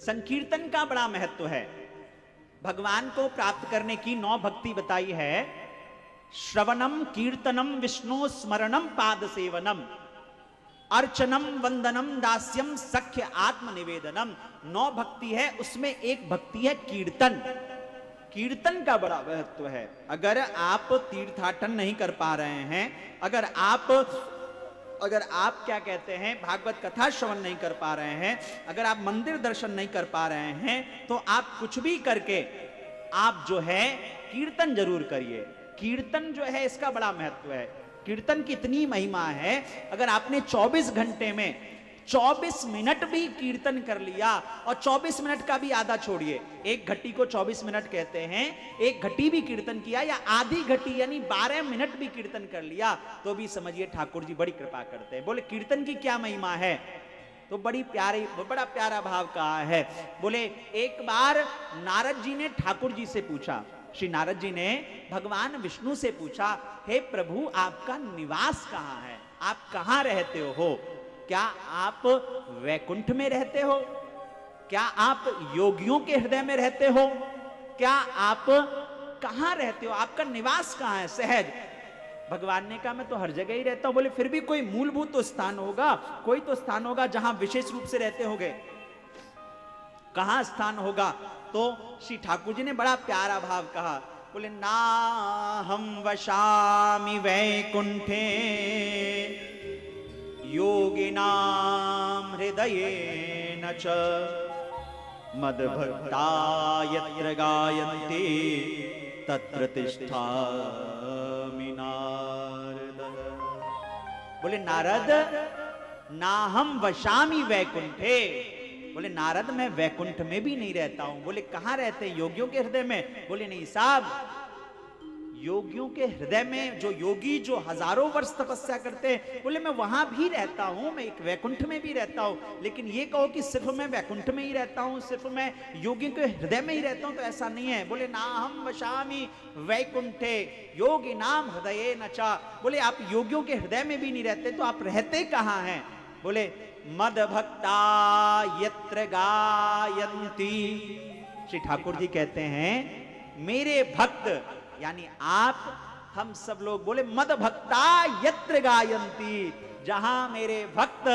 संकीर्तन का बड़ा महत्व है। भगवान को प्राप्त करने की 9 भक्ति बताई है। श्रवणम कीर्तनम विष्णु स्मरणम पाद सेवनम अर्चनम वंदनम दास्यम सख्य आत्म निवेदनम। 9 भक्ति है, उसमें एक भक्ति है कीर्तन। कीर्तन का बड़ा महत्व है। अगर आप तीर्थाटन नहीं कर पा रहे हैं, अगर आप क्या कहते हैं भागवत कथा श्रवण नहीं कर पा रहे हैं, अगर आप मंदिर दर्शन नहीं कर पा रहे हैं, तो आप कुछ भी करके आप जो है कीर्तन जरूर करिए। कीर्तन जो है इसका बड़ा महत्व है। कीर्तन की इतनी महिमा है, अगर आपने 24 घंटे में 24 मिनट भी कीर्तन कर लिया, और 24 मिनट का भी आधा छोड़िए, एक घटी को 24 मिनट कहते हैं, एक घटी भी कीर्तन किया या आधी घटी यानी 12 मिनट भी कीर्तन कर लिया, तो भी समझिए ठाकुर जी बड़ी कृपा करते हैं। बोले कीर्तन की क्या महिमा है, तो बड़ा प्यारा भाव कहा है। बोले एक बार नारद जी ने ठाकुर जी से पूछा, श्री नारद जी ने भगवान विष्णु से पूछा, हे प्रभु आपका निवास कहाँ है, आप कहाँ रहते हो? क्या आप वैकुंठ में रहते हो? क्या आप योगियों के हृदय में रहते हो? क्या आप कहाँ रहते हो? आपका निवास कहाँ है? सहज भगवान ने कहा मैं तो हर जगह ही रहता हूं। बोले फिर भी कोई मूलभूत तो स्थान होगा, कोई तो स्थान होगा जहां विशेष रूप से रहते होंगे, कहां स्थान होगा? तो श्री ठाकुर जी ने बड़ा प्यारा भाव कहा, बोले ना हम वशामि वैकुंठे योगिनाम हृदयेन च मद्भक्ता यत्र गायन्ति तत्र तिष्ठामि नारद। बोले नारद ना हम वशामि वैकुंठे, बोले नारद मैं वैकुंठ में भी नहीं रहता हूं। बोले कहां रहते हैं? योगियों के हृदय में। बोले नहीं साहब, योगियों के हृदय में जो योगी जो हजारों वर्ष तपस्या करते हैं, बोले मैं वहां भी रहता हूं, मैं एक वैकुंठ में भी रहता हूं, लेकिन ये कहो कि सिर्फ मैं वैकुंठ में ही रहता हूं, सिर्फ मैं योगियों के हृदय में ही रहता हूं, तो ऐसा नहीं है। बोले ना हम वशामि वैकुंठे योगी नाम हृदये नचा। बोले आप योगियों के हृदय में भी नहीं रहते, तो आप रहते कहां हैं? बोले मद भक्ता यत्र गायन्ति। श्री ठाकुर जी कहते हैं मेरे भक्त यानी आप, हम सब लोग, बोले मद भक्ता यत्र गायन्ति, जहां मेरे भक्त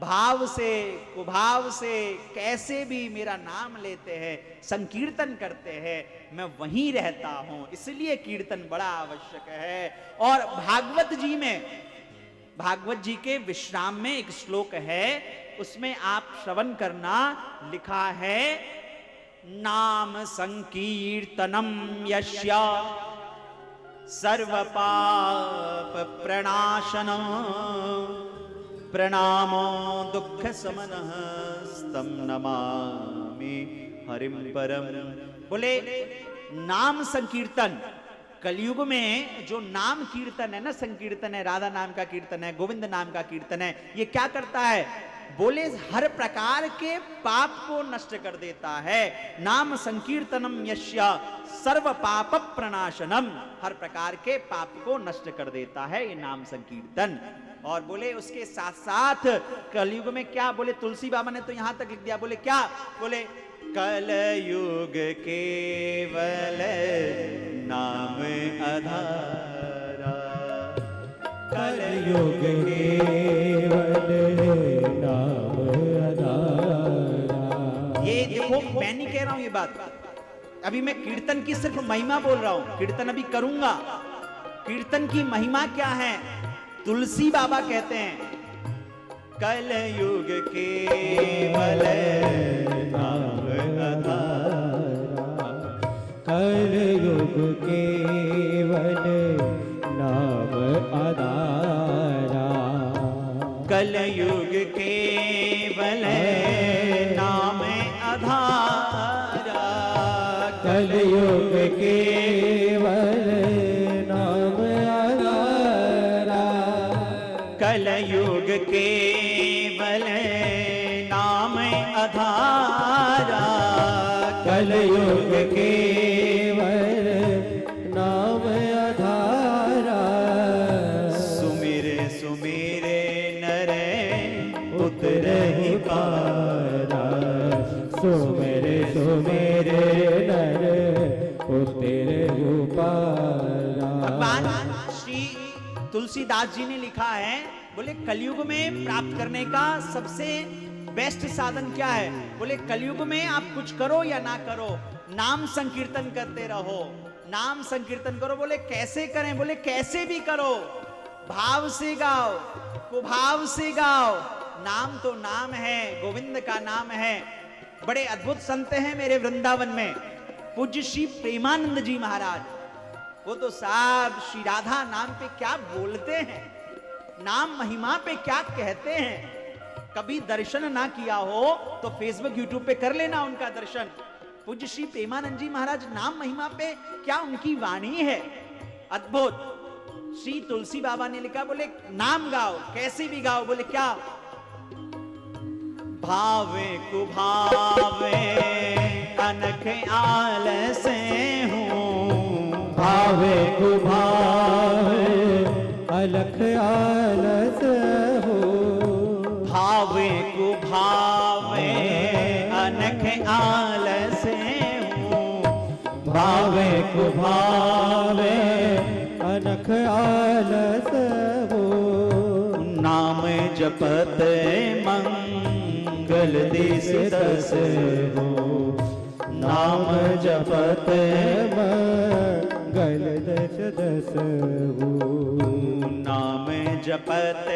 भाव से कुभाव से कैसे भी मेरा नाम लेते हैं, संकीर्तन करते हैं, मैं वहीं रहता हूं। इसलिए कीर्तन बड़ा आवश्यक है। और भागवत जी में, भागवत जी के विश्राम में एक श्लोक है, उसमें आप श्रवण करना, लिखा है नाम संकीर्तनम यस्य सर्व पाप प्रणाशनम प्रणामो दुख समनः तं नमामि हरिं परम। बोले नाम संकीर्तन, कलयुग में जो नाम कीर्तन है ना, संकीर्तन है, राधा नाम का कीर्तन है, गोविंद नाम का कीर्तन है, ये क्या करता है? बोले हर प्रकार के पाप को नष्ट कर देता है। नाम संकीर्तनम यस्य सर्व पाप प्रणाशनम, हर प्रकार के पाप को नष्ट कर देता है ये नाम संकीर्तन। और बोले उसके साथ साथ कलयुग में क्या, बोले तुलसी बाबा ने तो यहां तक लिख दिया, बोले क्या? बोले कलयुग केवल नाम आधारा, कलयुग केवल नाम आधारा। ये देखो मैं नहीं कह रहा हूं ये बात, अभी मैं कीर्तन की सिर्फ महिमा बोल रहा हूं, कीर्तन अभी करूंगा। कीर्तन की महिमा क्या है? तुलसी बाबा कहते हैं कलयुग केवल नाम आधारा, कलयुग केवल नाम आधारा, कलयुग केवल नाम आधारा, कलयुग केवल नाम आधारा, कलयुग केवल नाम आधारा, कलयुग केवल नाम आधारा। सुमिर सुमिर नर उतरहि पारा, सुमेरे सुमेरे नर ओ तेरे उपारा। भगवान श्री तुलसीदास जी ने लिखा है, बोले कलयुग में प्राप्त करने का सबसे बेस्ट साधन क्या है? बोले कलयुग में आप कुछ करो या ना करो, नाम संकीर्तन करते रहो, नाम संकीर्तन करो। बोले कैसे करें? बोले कैसे भी करो, भाव से गाओ, कुभाव से गाओ। नाम तो नाम है, गोविंद का नाम है। बड़े अद्भुत संत हैं मेरे वृंदावन में, पूज्य श्री प्रेमानंद जी महाराज। वो तो साहब श्री राधा नाम पे क्या बोलते हैं, नाम महिमा पे क्या कहते हैं। कभी दर्शन ना किया हो तो फेसबुक यूट्यूब पे कर लेना उनका दर्शन। पूज्य श्री प्रेमानंद जी महाराज नाम महिमा पे क्या उनकी वाणी है, अद्भुत। श्री तुलसी बाबा ने लिखा, बोले नाम गाओ, कैसे भी गाओ। बोले क्या? भावे कुभावे अनख आलस हूँ, भावे कुभावे अलख आलस हो। भावे कुभावे अनख आलस हूँ, भावे कुभावे अनख आलस हो। नाम जपत मंगल दिस दस हो, नाम जपत मंगल दस दस हो। नाम जपत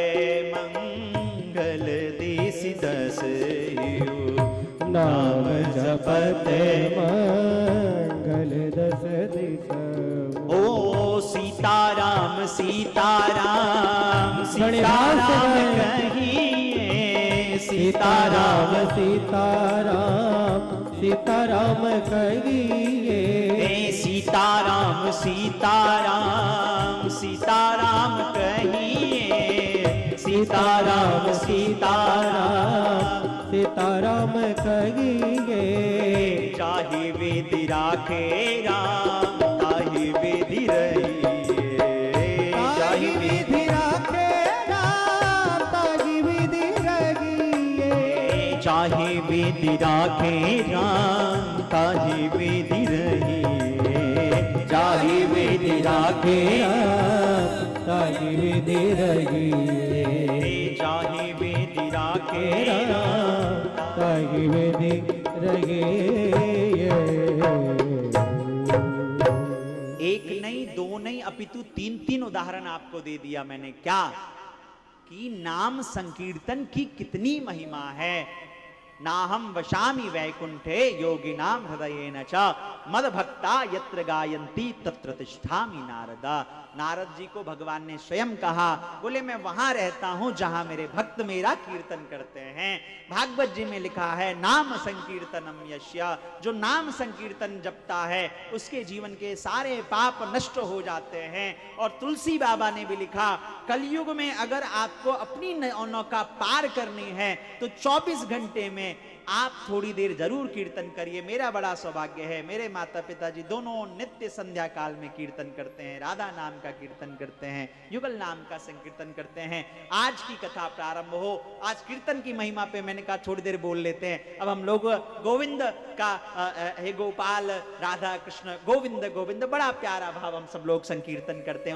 मंगल दिस दस हो, नाम जपत मंगल दस दिस हो। ओ सीताराम सीताराम सीताराम कहिए, सीताराम सीताराम सीताराम कहिए। सीताराम सीताराम सीताराम कहिए, सीताराम सीताराम सीताराम कहिए। चाहे वेद राखे राम, ताहि विधि रहिए। ताहि विधि राखे राम, ताहि विधि रहिए। चाहे वेद राखे राम, ताहि विधि रहिए। चाहे वेद राखे राम, ताहि विधि रहिए। चाहे वेद राखे राम, ताहि विधि रहिए। एक नहीं, दो नहीं, अपितु तीन तीन उदाहरण आपको दे दिया मैंने। क्या कि नाम संकीर्तन की कितनी महिमा है। नाहम वशामि वैकुंठे योगिनाम हृदयेन च मद भक्ता यत्र गायन्ति तत्र तिष्ठामि नारदा। नारद जी को भगवान ने स्वयं कहा, बोले मैं वहां रहता हूं जहां मेरे भक्त मेरा कीर्तन करते हैं। भागवत जी में लिखा है, नाम संकीर्तनम यस्य, जो नाम संकीर्तन जपता है उसके जीवन के सारे पाप नष्ट हो जाते हैं। और तुलसी बाबा ने भी लिखा, कलयुग में अगर आपको अपनी नौका पार करनी है तो 24 घंटे में आप थोड़ी देर जरूर कीर्तन करिए। मेरा बड़ा सौभाग्य है, मेरे माता पिताजी दोनों नित्य संध्या काल में कीर्तन करते हैं, राधा नाम का कीर्तन करते हैं, युगल नाम का संकीर्तन करते हैं। आज की कथा प्रारंभ हो, आज कीर्तन की महिमा पे मैंने कहा थोड़ी देर बोल लेते हैं। अब हम लोग गोविंद का हे गोपाल राधा कृष्ण गोविंद गोविंद, बड़ा प्यारा भाव हम सब लोग संकीर्तन करते हैं।